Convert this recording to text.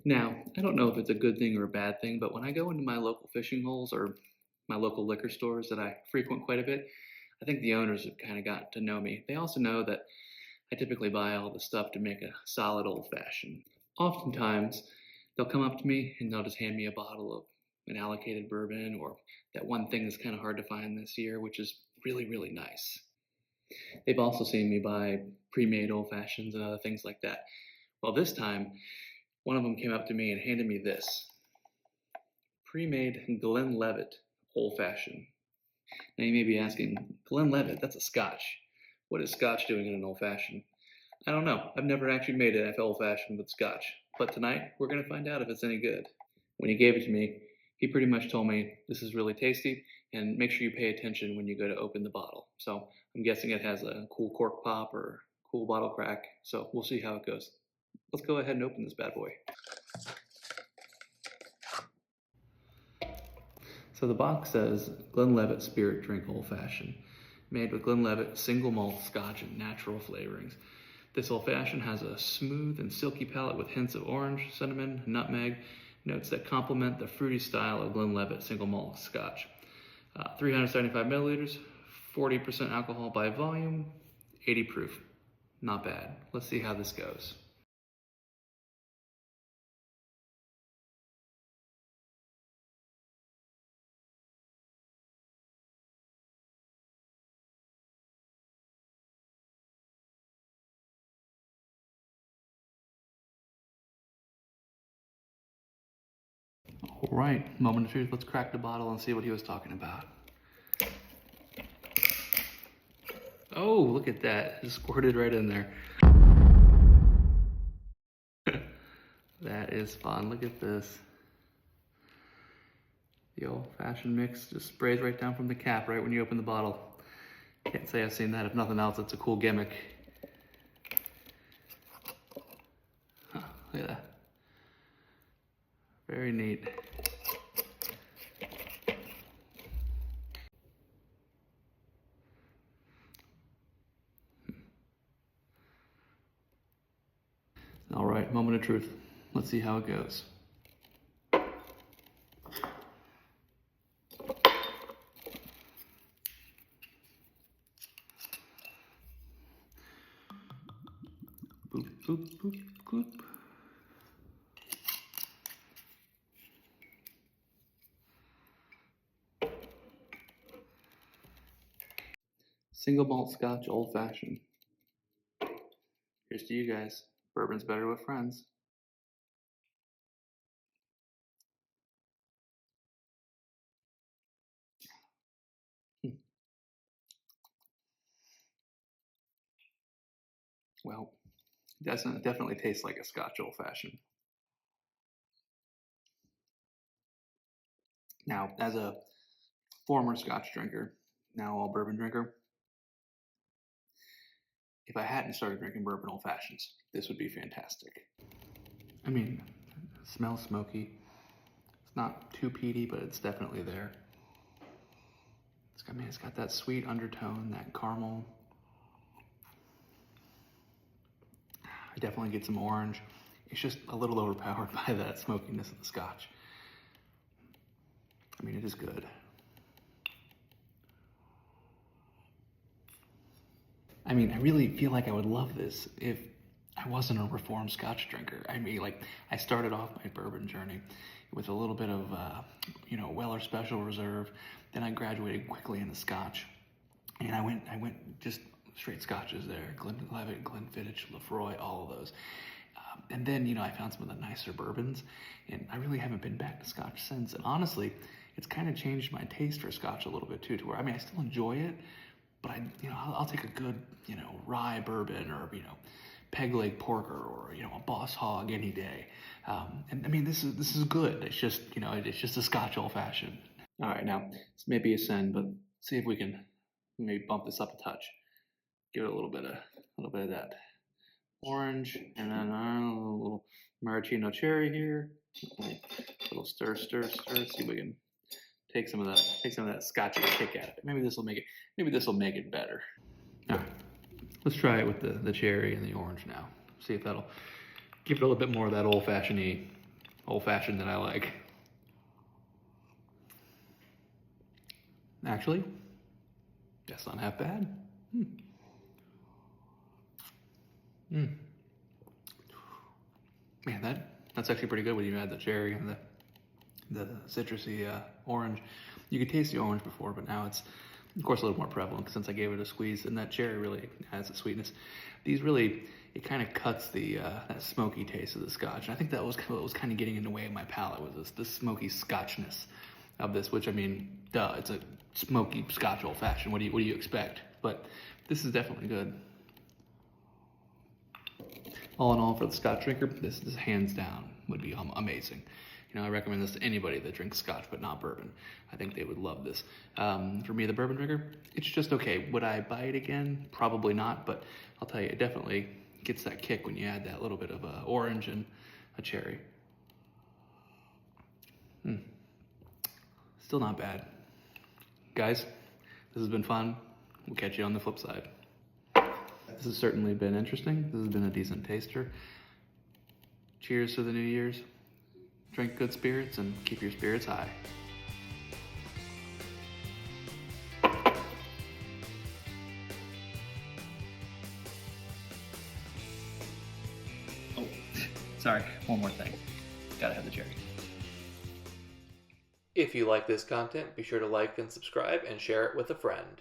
Now, I don't know if it's a good thing or a bad thing, but when I go into my local fishing holes or my local liquor stores that I frequent quite a bit, I think the owners have kind of gotten to know me. They also know that I typically buy all the stuff to make a solid old fashioned. Oftentimes, they'll come up to me and they'll just hand me a bottle of an allocated bourbon or that one thing that's kind of hard to find this year, which is really, really nice. They've also seen me buy pre made old fashions and other things like that. Well, this time, one of them came up to me and handed me this pre made Glenlivet Old Fashioned. Now, you may be asking, Glenlivet, that's a scotch. What is scotch doing in an old fashioned? I don't know. I've never actually made an old fashioned with scotch. But tonight, we're going to find out if it's any good. When he gave it to me, he pretty much told me this is really tasty and make sure you pay attention when you go to open the bottle. So I'm guessing it has a cool cork pop or cool bottle crack. So we'll see how it goes. Let's go ahead and open this bad boy. So the box says Glenlivet Spirit Drink Old Fashioned, made with Glenlivet single malt scotch and natural flavorings. This old fashioned has a smooth and silky palate with hints of orange, cinnamon, nutmeg, notes that complement the fruity style of Glenlivet single malt scotch. 375 milliliters, 40% alcohol by volume, 80 proof. Not bad. Let's see how this goes. All right, moment of truth. Let's crack the bottle and see what he was talking about. Oh, look at that. It squirted right in there. That is fun. Look at this. The old-fashioned mix just sprays right down from the cap right when you open the bottle. Can't say I've seen that. If nothing else, it's a cool gimmick. Huh, look at that. Very neat. All right, moment of truth. Let's see how it goes. Boop, boop, boop, boop. Single malt scotch old fashioned. Here's to you guys. Bourbon's better with friends. Well, it definitely tastes like a scotch old fashioned. Now, as a former scotch drinker, now all bourbon drinker, if I hadn't started drinking bourbon old fashions, this would be fantastic. I mean, it smells smoky. It's not too peaty, but it's definitely there. It's got that sweet undertone, that caramel. I definitely get some orange. It's just a little overpowered by that smokiness of the scotch. I mean, it is good. I mean, I really feel like I would love this if I wasn't a reformed scotch drinker. I mean, like, I started off my bourbon journey with a little bit of, Weller Special Reserve. Then I graduated quickly into scotch. And I went just straight scotches there. Glenlivet, Glenfiddich, Lefroy, all of those. And then, I found some of the nicer bourbons. And I really haven't been back to scotch since. And honestly, it's kind of changed my taste for scotch a little bit too, to where, I mean, I still enjoy it, but I'll take a good, rye bourbon or, peg leg porker or, a boss hog any day. And I mean, this is good. It's just, it's just a scotch old fashioned. All right, now this may be a sin, but see if we can maybe bump this up a touch. Give it a little bit of that orange, and then a little maraschino cherry here. A little stir. See if we can take some of that scotchy kick at it. Maybe this will make it better. All right, let's try it with the cherry and the orange now. See if that'll give it a little bit more of that old-fashioned-y Old Fashioned that I like. Actually, that's not half bad. Man, that's actually pretty good when you add the cherry and the citrusy orange. You could taste the orange before, but now it's, of course, a little more prevalent since I gave it a squeeze, and that cherry really adds the sweetness. These really, it kind of cuts the that smoky taste of the Scotch. And I think that was what was kind of getting in the way of my palate, was this smoky Scotchness of this, which, I mean, duh, it's a smoky Scotch Old Fashioned. What do you expect? But this is definitely good. All in all, for the Scotch drinker, this hands down would be amazing. You know, I recommend this to anybody that drinks Scotch but not bourbon. I think they would love this. For me, the bourbon drinker, it's just okay. Would I buy it again? Probably not, but I'll tell you, it definitely gets that kick when you add that little bit of orange and a cherry. Still not bad. Guys, this has been fun. We'll catch you on the flip side. This has certainly been interesting. This has been a decent taster. Cheers to the New Year's. Drink good spirits and keep your spirits high. Oh, sorry, one more thing. Gotta have the cherry. If you like this content, be sure to like and subscribe and share it with a friend.